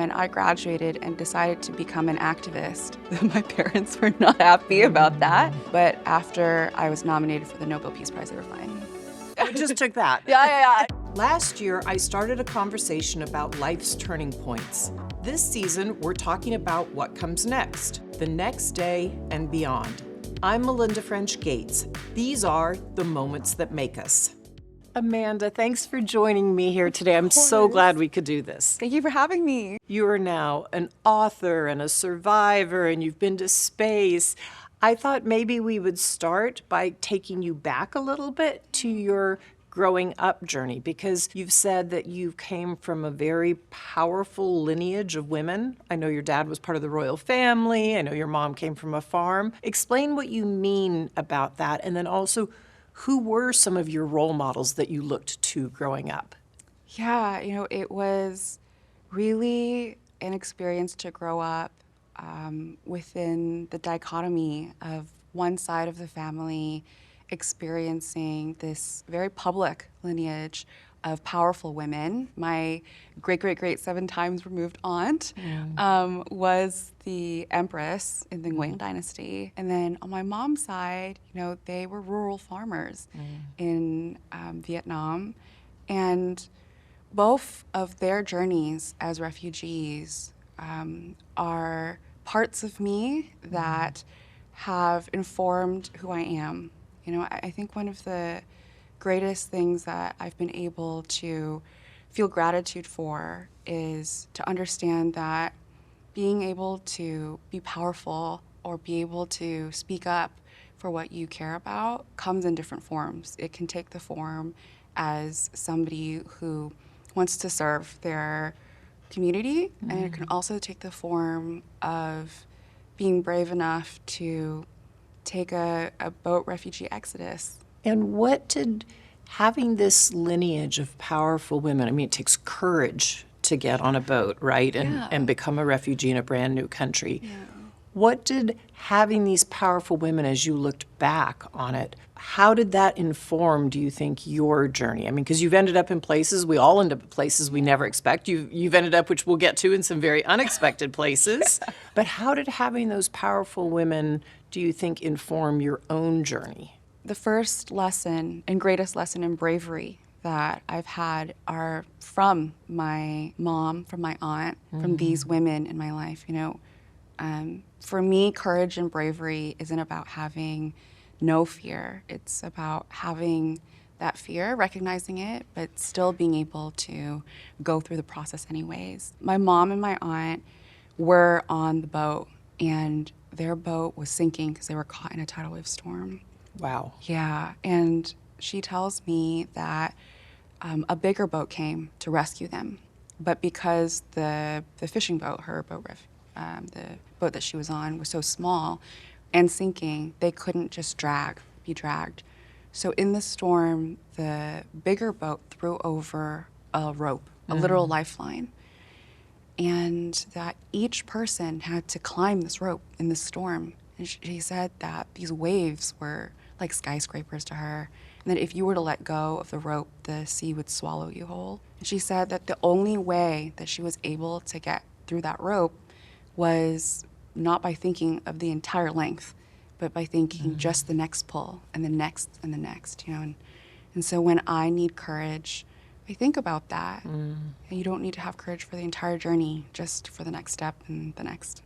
when I graduated and decided to become an activist, my parents were not happy about that. But after I was nominated for the Nobel Peace Prize, they were fine. I just took that. Yeah. Last year, I started a conversation about life's turning points. This season, we're talking about what comes next, the next day and beyond. I'm Melinda French Gates. These are the moments that make us. Amanda, thanks for joining me here today. I'm so glad we could do this. Thank you for having me. You are now an author and a survivor, and you've been to space. I thought maybe we would start by taking you back a little bit to your growing up journey, because you've said that you came from a very powerful lineage of women. I know your dad was part of the royal family. I know your mom came from a farm. Explain what you mean about that, and then also, who were some of your role models that you looked to growing up? Yeah, it was really an experience to grow up within the dichotomy of one side of the family experiencing this very public lineage of powerful women. My great-great-great 7 times removed aunt was the empress in the Nguyen dynasty. And then on my mom's side, they were rural farmers in Vietnam. And both of their journeys as refugees are parts of me that have informed who I am. I think one of the greatest things that I've been able to feel gratitude for is to understand that being able to be powerful or be able to speak up for what you care about comes in different forms. It can take the form as somebody who wants to serve their community, and it can also take the form of being brave enough to take a boat refugee exodus. And what did having this lineage of powerful women, it takes courage to get on a boat, right? And become a refugee in a brand new country. Yeah. What did having these powerful women, as you looked back on it, how did that inform, do you think, your journey? Because you've ended up in places, we all end up in places we never expect. You've ended up, which we'll get to, in some very unexpected places. But how did having those powerful women, do you think, inform your own journey? The first lesson and greatest lesson in bravery that I've had are from my mom, from my aunt, from these women in my life. For me, courage and bravery isn't about having no fear. It's about having that fear, recognizing it, but still being able to go through the process anyways. My mom and my aunt were on the boat, and their boat was sinking because they were caught in a tidal wave storm. Wow. Yeah, and she tells me that a bigger boat came to rescue them, but because the fishing boat, her boat, the boat that she was on, was so small and sinking, they couldn't just be dragged. So in the storm, the bigger boat threw over a rope, a literal lifeline, and that each person had to climb this rope in the storm. And she said that these waves were like skyscrapers to her, and that if you were to let go of the rope, the sea would swallow you whole. And she said that the only way that she was able to get through that rope was not by thinking of the entire length, but by thinking just the next pull and the next and the next, And so when I need courage, I think about that. And you don't need to have courage for the entire journey, just for the next step and the next.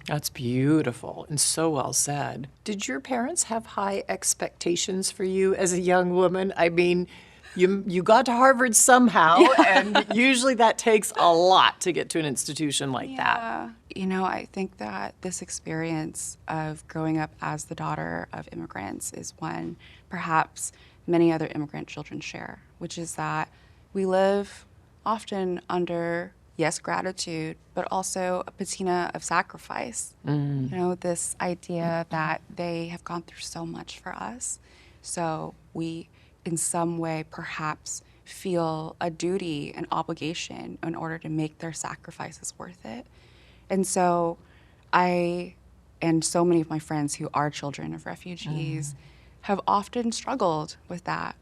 That's beautiful and so well said. Did your parents have high expectations for you as a young woman? You got to Harvard somehow, and usually that takes a lot to get to an institution like that. I think that this experience of growing up as the daughter of immigrants is one perhaps many other immigrant children share, which is that we live often under, yes, gratitude, but also a patina of sacrifice. This idea that they have gone through so much for us, so we in some way perhaps feel a duty, an obligation in order to make their sacrifices worth it. And so I, and so many of my friends who are children of refugees, have often struggled with that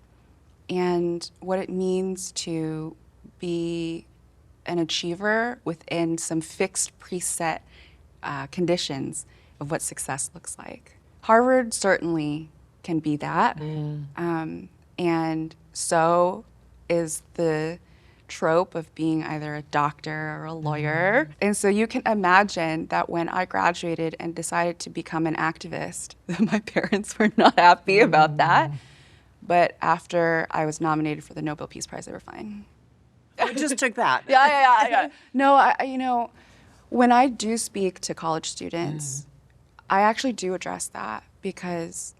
and what it means to be an achiever within some fixed preset conditions of what success looks like. Harvard certainly can be that. And so is the trope of being either a doctor or a lawyer. And so you can imagine that when I graduated and decided to become an activist, my parents were not happy about that. But after I was nominated for the Nobel Peace Prize, they were fine. I just took that. Yeah. No, when I do speak to college students, I actually do address that because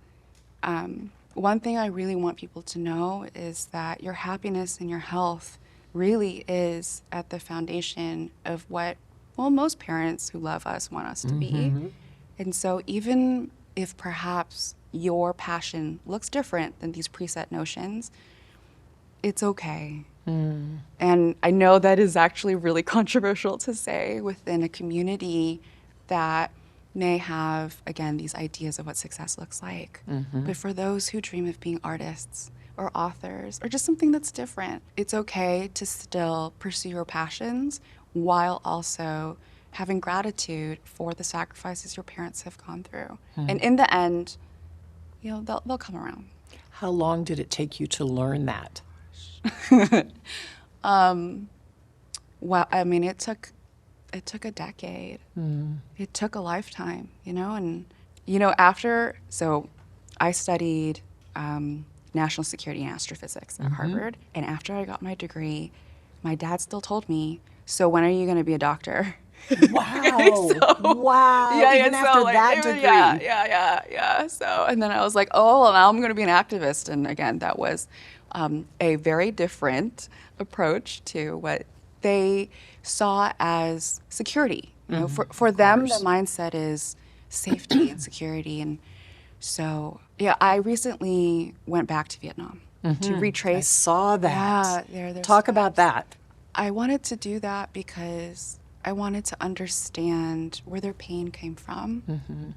one thing I really want people to know is that your happiness and your health really is at the foundation of what, most parents who love us want us to be. And so even if perhaps your passion looks different than these preset notions, it's okay. And I know that is actually really controversial to say within a community that may have, again, these ideas of what success looks like. But for those who dream of being artists or authors or just something that's different, it's okay to still pursue your passions while also having gratitude for the sacrifices your parents have gone through. And in the end, they'll come around. How long did it take you to learn that? Well, I mean, it took a decade. It took a lifetime, and so I studied national security and astrophysics at Harvard, and after I got my degree, my dad still told me, "So when are you going to be a doctor?" Wow. Wow. Yeah, Even after that degree. Yeah. So, and then I was like, oh, well, now I'm going to be an activist. And again, that was a very different approach to what they saw as security. For them, the mindset is safety and security. And so, I recently went back to Vietnam to retrace. I saw that. Yeah, Talk about that. I wanted to do that because I wanted to understand where their pain came from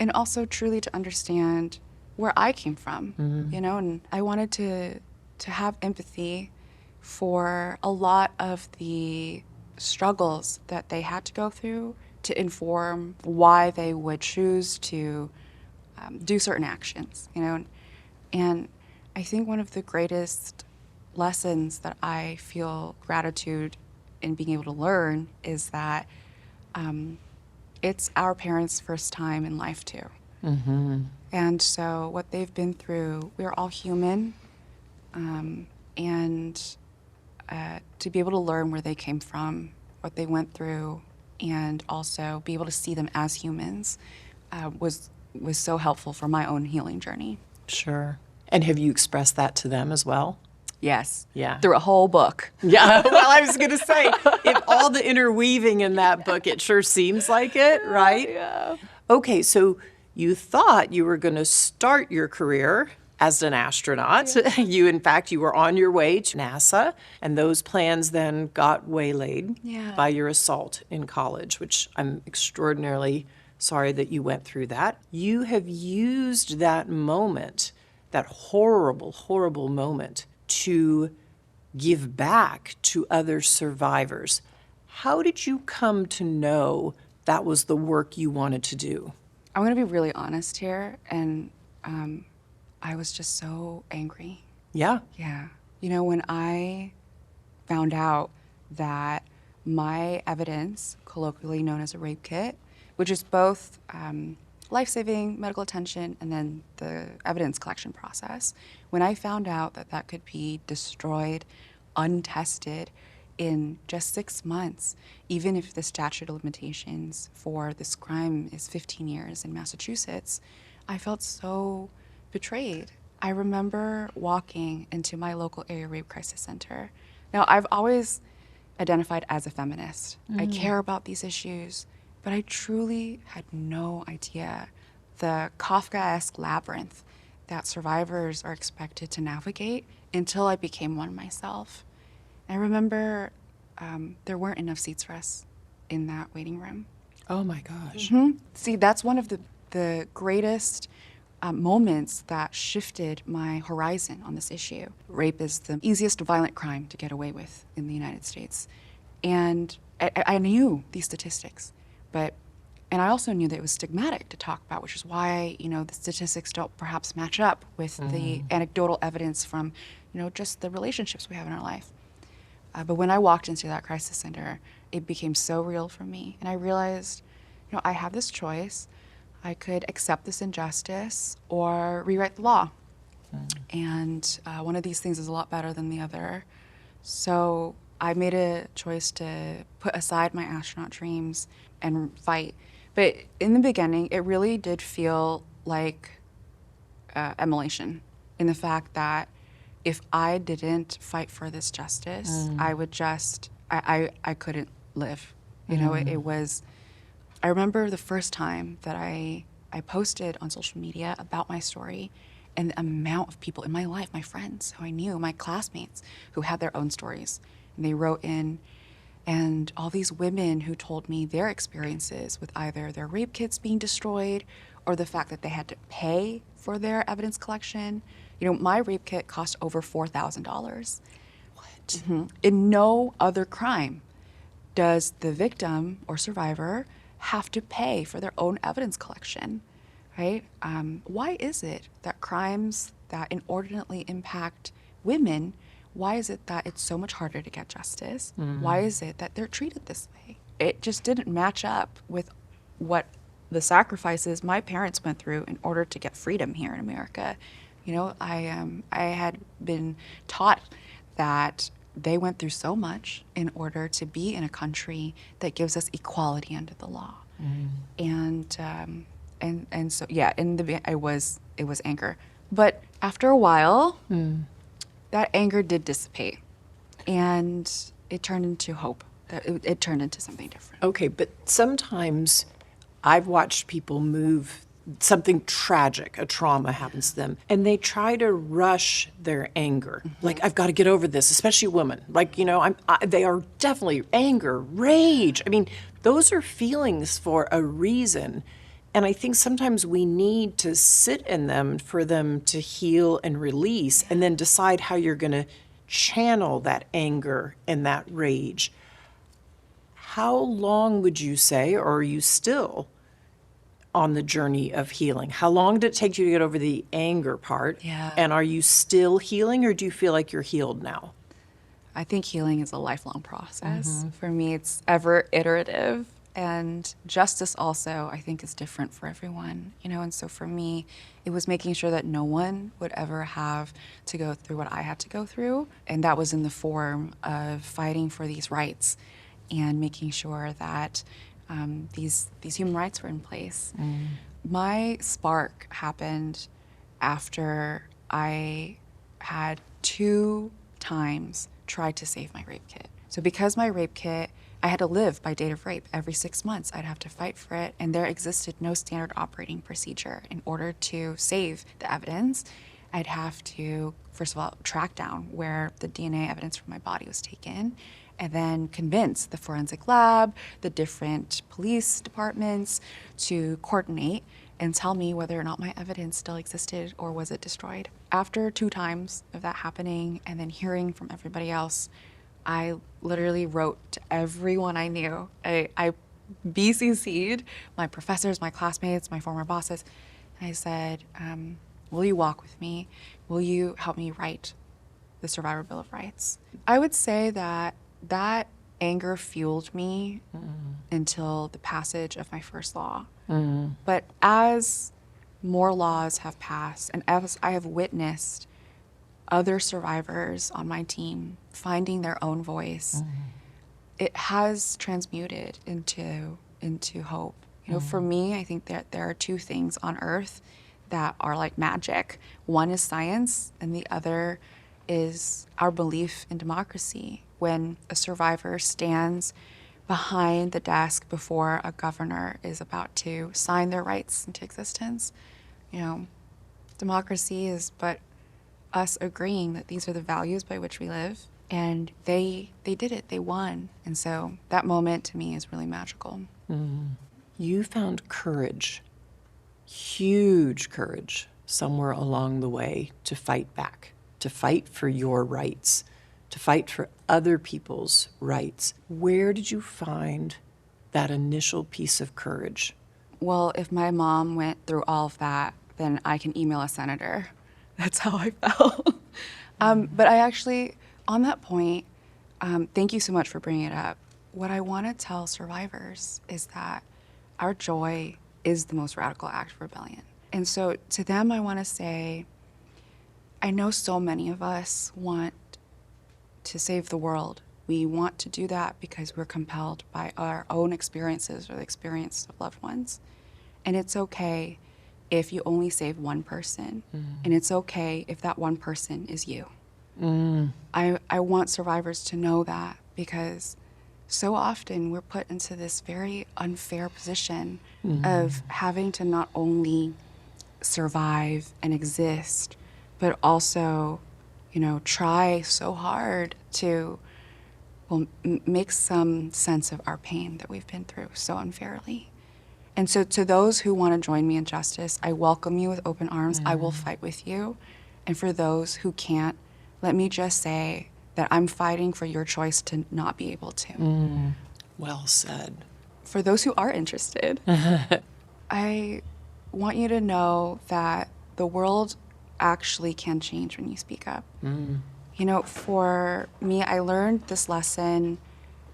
and also truly to understand where I came from, and I wanted to have empathy for a lot of the struggles that they had to go through to inform why they would choose to do certain actions, And I think one of the greatest lessons that I feel gratitude in being able to learn is that it's our parents' first time in life too. And so what they've been through, we're all human, and to be able to learn where they came from, what they went through, and also be able to see them as humans was so helpful for my own healing journey. Sure. And have you expressed that to them as well? Yes. Yeah. Through a whole book. Yeah. Well, I was going to say, if all the interweaving in that book, it sure seems like it, right? Yeah. Okay, so you thought you were going to start your career as an astronaut. Yeah. You were on your way to NASA, and those plans then got waylaid by your assault in college, which I'm extraordinarily sorry that you went through that. You have used that moment, that horrible, horrible moment, to give back to other survivors. How did you come to know that was the work you wanted to do? I'm going to be really honest here, and I was just so angry. Yeah? Yeah. When I found out that my evidence, colloquially known as a rape kit, which is both life-saving medical attention and then the evidence collection process, when I found out that that could be destroyed, untested, in just 6 months, even if the statute of limitations for this crime is 15 years in Massachusetts, I felt so betrayed. I remember walking into my local area rape crisis center. Now, I've always identified as a feminist. I care about these issues, but I truly had no idea the Kafkaesque labyrinth that survivors are expected to navigate until I became one myself. I remember there weren't enough seats for us in that waiting room. Oh my gosh. See, that's one of the greatest moments that shifted my horizon on this issue. Rape is the easiest violent crime to get away with in the United States. And I knew these statistics, and I also knew that it was stigmatic to talk about, which is why, the statistics don't perhaps match up with the anecdotal evidence from, just the relationships we have in our life. But when I walked into that crisis center, it became so real for me. And I realized, I have this choice. I could accept this injustice or rewrite the law. And one of these things is a lot better than the other. So I made a choice to put aside my astronaut dreams and fight. But in the beginning, it really did feel like emulation, in the fact that if I didn't fight for this justice, I would just, I couldn't live. It was, I remember the first time that I posted on social media about my story, and the amount of people in my life, my friends who I knew, my classmates who had their own stories, and they wrote in, and all these women who told me their experiences with either their rape kits being destroyed or the fact that they had to pay for their evidence collection. My rape kit cost over $4,000. What? Mm-hmm. In no other crime does the victim or survivor have to pay for their own evidence collection, right? Why is it that crimes that inordinately impact women, why is it that it's so much harder to get justice? Why is it that they're treated this way? It just didn't match up with what the sacrifices my parents went through in order to get freedom here in America. I had been taught that they went through so much in order to be in a country that gives us equality under the law. And so in the it was anger, but after a while, that anger did dissipate, and it turned into hope. It turned into something different. Okay, but sometimes I've watched people move, something tragic, a trauma happens to them, and they try to rush their anger. Like, I've got to get over this, especially women. Like, they are definitely anger, rage. I mean, those are feelings for a reason. And I think sometimes we need to sit in them for them to heal and release, and then decide how you're going to channel that anger and that rage. How long would you say, or are you still on the journey of healing? How long did it take you to get over the anger part? Yeah. And are you still healing, or do you feel like you're healed now? I think healing is a lifelong process. For me, it's ever iterative. And justice also, I think, is different for everyone, And so for me, it was making sure that no one would ever have to go through what I had to go through. And that was in the form of fighting for these rights and making sure that these human rights were in place. My spark happened after I had 2 times tried to save my rape kit. So because my rape kit, I had to live by date of rape. Every 6 months, I'd have to fight for it, and there existed no standard operating procedure. In order to save the evidence, I'd have to, first of all, track down where the DNA evidence from my body was taken, and then convince the forensic lab, the different police departments to coordinate and tell me whether or not my evidence still existed or was it destroyed. After 2 times of that happening and then hearing from everybody else, I literally wrote to everyone I knew. I BCC'd my professors, my classmates, my former bosses, and I said, will you walk with me? Will you help me write the Survivor Bill of Rights? I would say that anger fueled me until the passage of my first law. But as more laws have passed, and as I have witnessed other survivors on my team finding their own voice, it has transmuted into hope. For me, I think that there are 2 things on earth that are like magic. One is science, and the other is our belief in democracy. When a survivor stands behind the desk before a governor is about to sign their rights into existence, democracy is but us agreeing that these are the values by which we live, and they did it. They won. And so that moment to me is really magical. You found courage, huge courage, somewhere along the way to fight back, to fight for your rights, to fight for other people's rights. Where did you find that initial piece of courage? Well, if my mom went through all of that, then I can email a senator. That's how I felt. But I actually, on that point, thank you so much for bringing it up. What I want to tell survivors is that our joy is the most radical act of rebellion. And so to them, I want to say, I know so many of us want to save the world. We want to do that because we're compelled by our own experiences or the experience of loved ones. And it's okay if you only save one person. And it's okay if that one person is you. I want survivors to know that, because so often we're put into this very unfair position of having to not only survive and exist, but also, try so hard to make some sense of our pain that we've been through so unfairly. And so to those who want to join me in justice, I welcome you with open arms. I will fight with you. And for those who can't, let me just say that I'm fighting for your choice to not be able to. Well said. For those who are interested, I want you to know that the world actually can change when you speak up. For me, I learned this lesson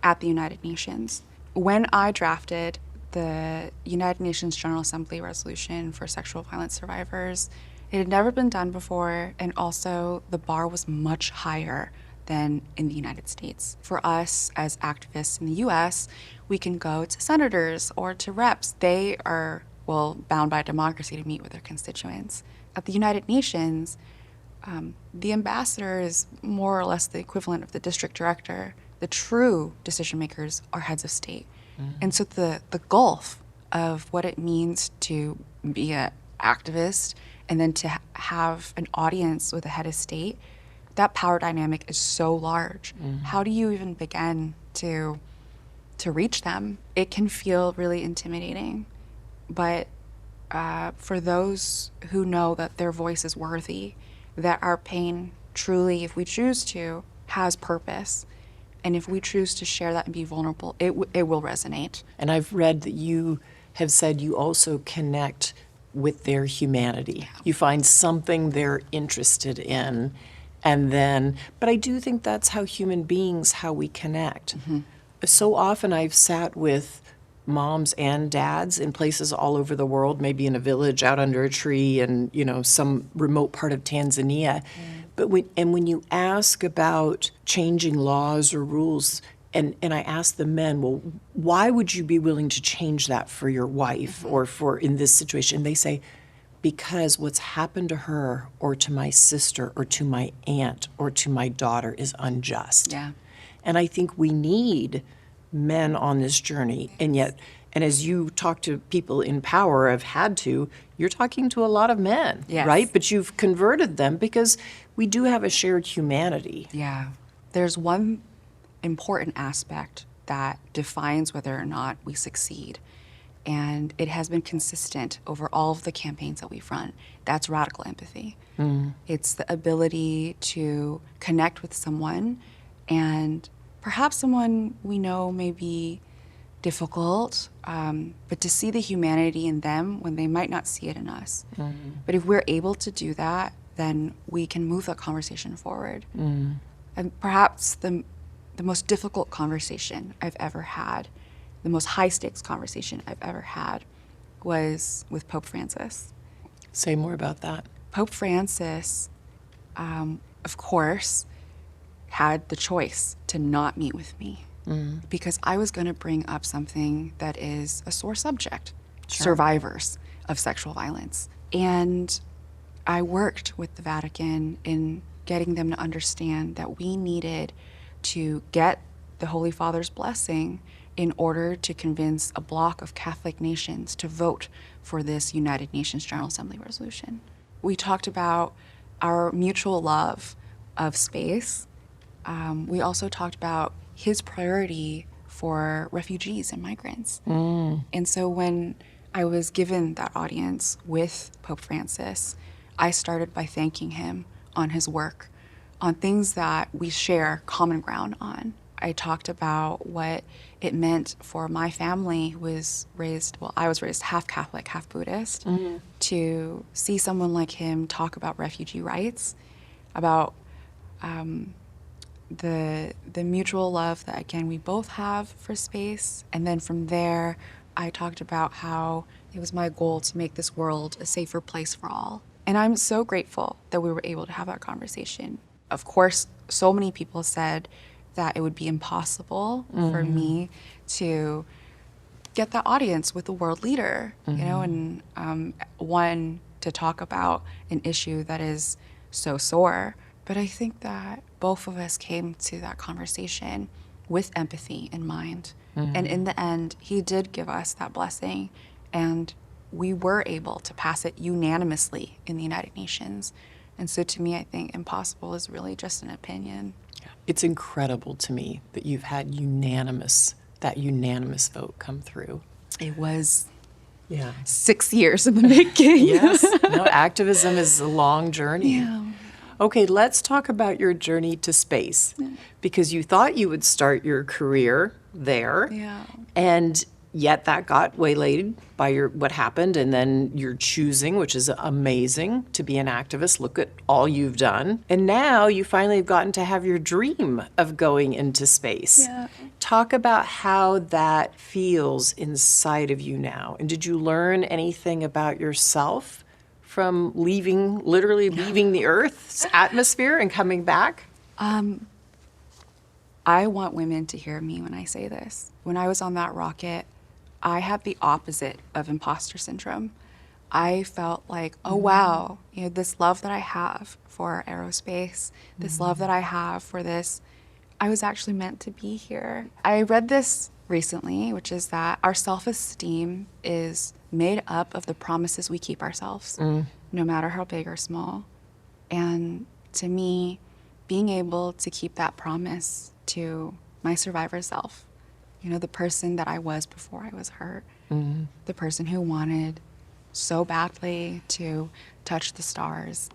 at the United Nations. When I drafted the United Nations General Assembly resolution for sexual violence survivors, it had never been done before, and also the bar was much higher than in the United States. For us as activists in the US, we can go to senators or to reps. They are, bound by democracy to meet with their constituents. At the United Nations, the ambassador is more or less the equivalent of the district director. The true decision makers are heads of state. And so the gulf of what it means to be an activist and then to have an audience with a head of state, that power dynamic is so large. How do you even begin to reach them? It can feel really intimidating, but for those who know that their voice is worthy, that our pain truly, if we choose to, has purpose, and if we choose to share that and be vulnerable, it will resonate. And I've read that you have said you also connect with their humanity. Yeah. You find something they're interested in, and then, but I do think that's how human beings, how we connect. So often I've sat with moms and dads in places all over the world, maybe in a village out under a tree in, some remote part of Tanzania. But when you ask about changing laws or rules, and I ask the men, well, why would you be willing to change that for your wife or for in this situation? They say, because what's happened to her or to my sister or to my aunt or to my daughter is unjust. Yeah. And I think we need men on this journey. And as you talk to people in power, have had to, you're talking to a lot of men, yes. right? But you've converted them because we do have a shared humanity. Yeah. There's one important aspect that defines whether or not we succeed, and it has been consistent over all of the campaigns that we've run. That's radical empathy. It's the ability to connect with someone, and perhaps someone we know may be difficult, but to see the humanity in them when they might not see it in us. But if we're able to do that, then we can move the conversation forward. And perhaps the most difficult conversation I've ever had, the most high-stakes conversation I've ever had, was with Pope Francis. Say more about that. Pope Francis, of course, had the choice to not meet with me because I was going to bring up something that is a sore subject, survivors of sexual violence. And I worked with the Vatican in getting them to understand that we needed to get the Holy Father's blessing in order to convince a bloc of Catholic nations to vote for this United Nations General Assembly resolution. We talked about our mutual love of space. We also talked about his priority for refugees and migrants. And so when I was given that audience with Pope Francis, I started by thanking him on his work on things that we share common ground on. I talked about what it meant for my family, who was raised, well, I was raised half Catholic, half Buddhist, to see someone like him talk about refugee rights, about the mutual love that, again, we both have for space. And then from there, I talked about how it was my goal to make this world a safer place for all. And I'm so grateful that we were able to have that conversation. Of course, so many people said that it would be impossible for me to get that audience with a world leader, you know, and one, to talk about an issue that is so sore. But I think that both of us came to that conversation with empathy in mind. And in the end, he did give us that blessing, and we were able to pass it unanimously in the United Nations. And so to me, I think impossible is really just an opinion. It's incredible to me that you've had that unanimous vote come through. It was Yeah. 6 years in the making. Yes. No, activism is a long journey. Yeah. Okay, let's talk about your journey to space, because you thought you would start your career there, Yeah. and yet that got waylaid by what happened, and then you're choosing, which is amazing, to be an activist. Look at all you've done. And now you finally have gotten to have your dream of going into space. Yeah. Talk about how that feels inside of you now. And did you learn anything about yourself from literally leaving the Earth's atmosphere and coming back? I want women to hear me when I say this. When I was on that rocket, I had the opposite of imposter syndrome. I felt like, oh wow, you know, this love that I have for aerospace, this love that I have for this, I was actually meant to be here. I read this recently, which is that our self-esteem is made up of the promises we keep ourselves, no matter how big or small. And to me, being able to keep that promise to my survivor self, you know, the person that I was before I was hurt, the person who wanted so badly to touch the stars,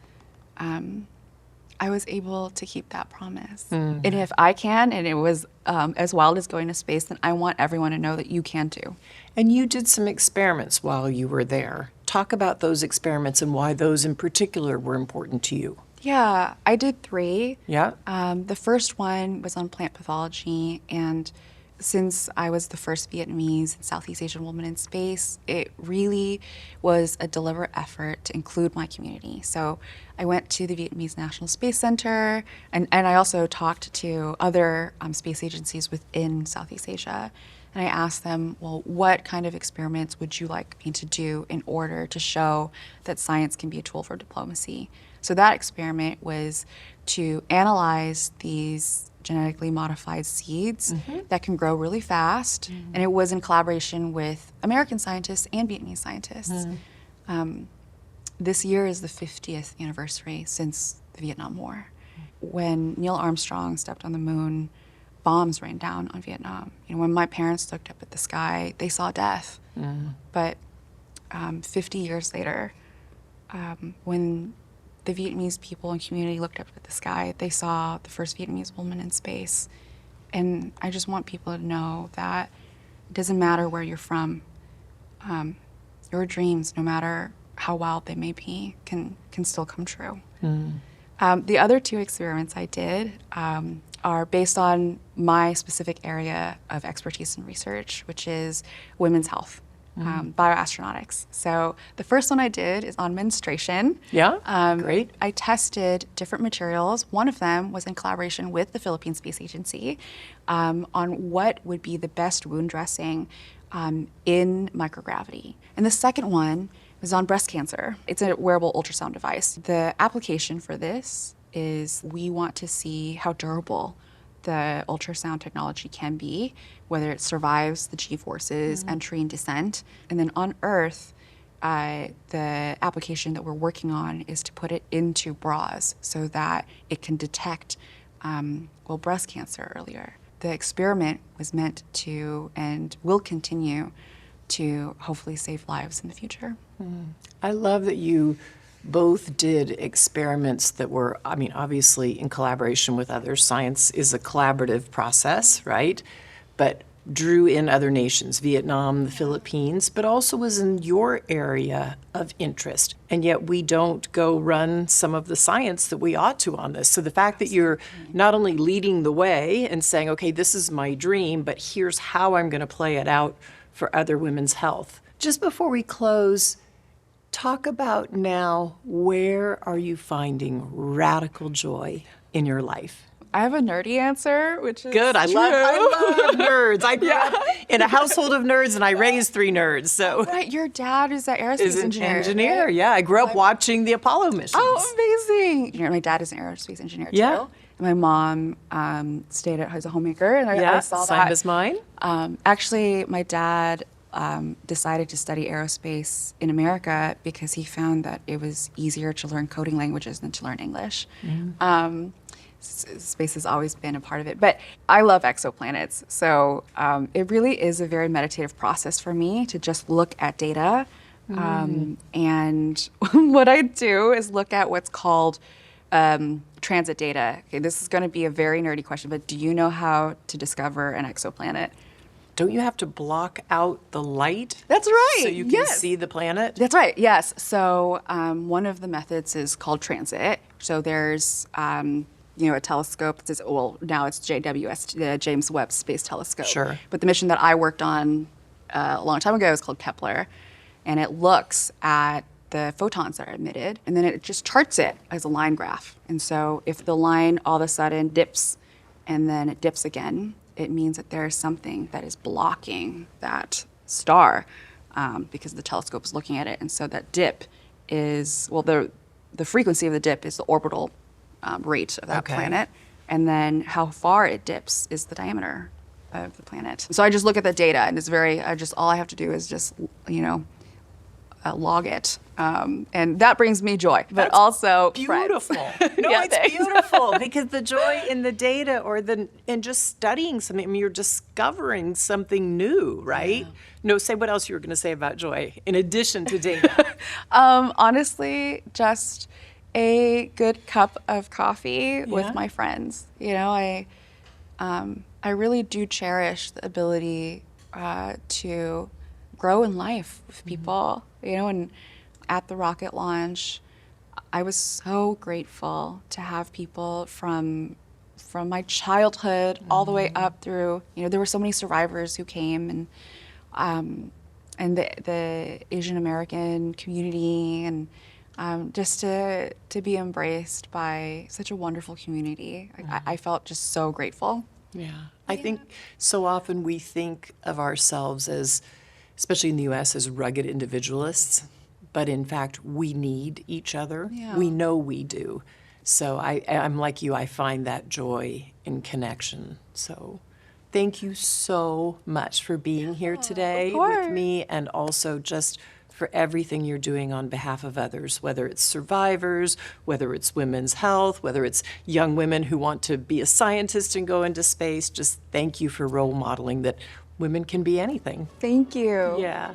I was able to keep that promise. And if I can, and it was as wild as going to space, then I want everyone to know that you can too. And you did some experiments while you were there. Talk about those experiments and why those in particular were important to you. Yeah, I did 3. Yeah. The first one was on plant pathology, and since I was the first Vietnamese and Southeast Asian woman in space, it really was a deliberate effort to include my community. So I went to the Vietnamese National Space Center, and I also talked to other space agencies within Southeast Asia. And I asked them, well, what kind of experiments would you like me to do in order to show that science can be a tool for diplomacy? So that experiment was to analyze these genetically modified seeds that can grow really fast. And it was in collaboration with American scientists and Vietnamese scientists. This year is the 50th anniversary since the Vietnam War. When Neil Armstrong stepped on the moon, bombs rained down on Vietnam. You know, when my parents looked up at the sky, they saw death. But 50 years later, when the Vietnamese people and community looked up at the sky, they saw the first Vietnamese woman in space. And I just want people to know that it doesn't matter where you're from. Your dreams, no matter how wild they may be, can still come true. The other 2 experiments I did are based on my specific area of expertise and research, which is women's health. Bioastronautics. So the first one I did is on menstruation. Yeah, great. I tested different materials. One of them was in collaboration with the Philippine Space Agency on what would be the best wound dressing in microgravity. And the second one was on breast cancer. It's a wearable ultrasound device. The application for this is we want to see how durable the ultrasound technology can be, whether it survives the G-forces, entry and descent. And then on Earth, the application that we're working on is to put it into bras so that it can detect, breast cancer earlier. The experiment was meant to and will continue to hopefully save lives in the future. I love that you both did experiments that were, I mean, obviously in collaboration with others. Science is a collaborative process, right? But drew in other nations, Vietnam, the Philippines, but also was in your area of interest. And yet we don't go run some of the science that we ought to on this. So the fact that you're not only leading the way and saying, okay, this is my dream, but here's how I'm going to play it out for other women's health. Just before we close, talk about now, where are you finding radical joy in your life? I have a nerdy answer, which is good. I true. love nerds. I grew up in a household of nerds, and I raised 3 nerds. So Right, your dad is an aerospace engineer. Right? Yeah. I grew up watching the Apollo missions. Oh, amazing! You know, my dad is an aerospace engineer too. Yeah. And my mom stayed as a homemaker, and I saw same that. as mine. Actually, my dad decided to study aerospace in America because he found that it was easier to learn coding languages than to learn English. Space has always been a part of it. But I love exoplanets. So it really is a very meditative process for me to just look at data. And what I do is look at what's called transit data. Okay, this is going to be a very nerdy question, but do you know how to discover an exoplanet? Don't you have to block out the light? That's right. So you can see the planet? That's right, yes. So one of the methods is called transit. So there's a telescope. Now it's JWS, the James Webb Space Telescope. Sure. But the mission that I worked on a long time ago is called Kepler, and it looks at the photons that are emitted, and then it just charts it as a line graph. And so if the line all of a sudden dips, and then it dips again, it means that there is something that is blocking that star because the telescope is looking at it. And so that dip is, the frequency of the dip is the orbital rate of that planet. And then how far it dips is the diameter of the planet. So I just look at the data, and it's all I have to do is just, log it. And that brings me joy, but also beautiful. No, Yeah, it's beautiful because the joy in the data in just studying something, I mean, you're discovering something new, right? Yeah. No, say what else you were going to say about joy in addition to data. Honestly, just a good cup of coffee with my friends. I really do cherish the ability to grow in life with people, and at the rocket launch, I was so grateful to have people from my childhood all the way up through, there were so many survivors who came, and the Asian American community, and just to be embraced by such a wonderful community. I felt just so grateful. Yeah. I think so often we think of ourselves as, especially in the U.S., as rugged individualists, but in fact, we need each other. Yeah. We know we do. So I'm like you, I find that joy in connection. So thank you so much for being here today with me, and also just for everything you're doing on behalf of others, whether it's survivors, whether it's women's health, whether it's young women who want to be a scientist and go into space. Just thank you for role modeling that women can be anything. Thank you. Yeah.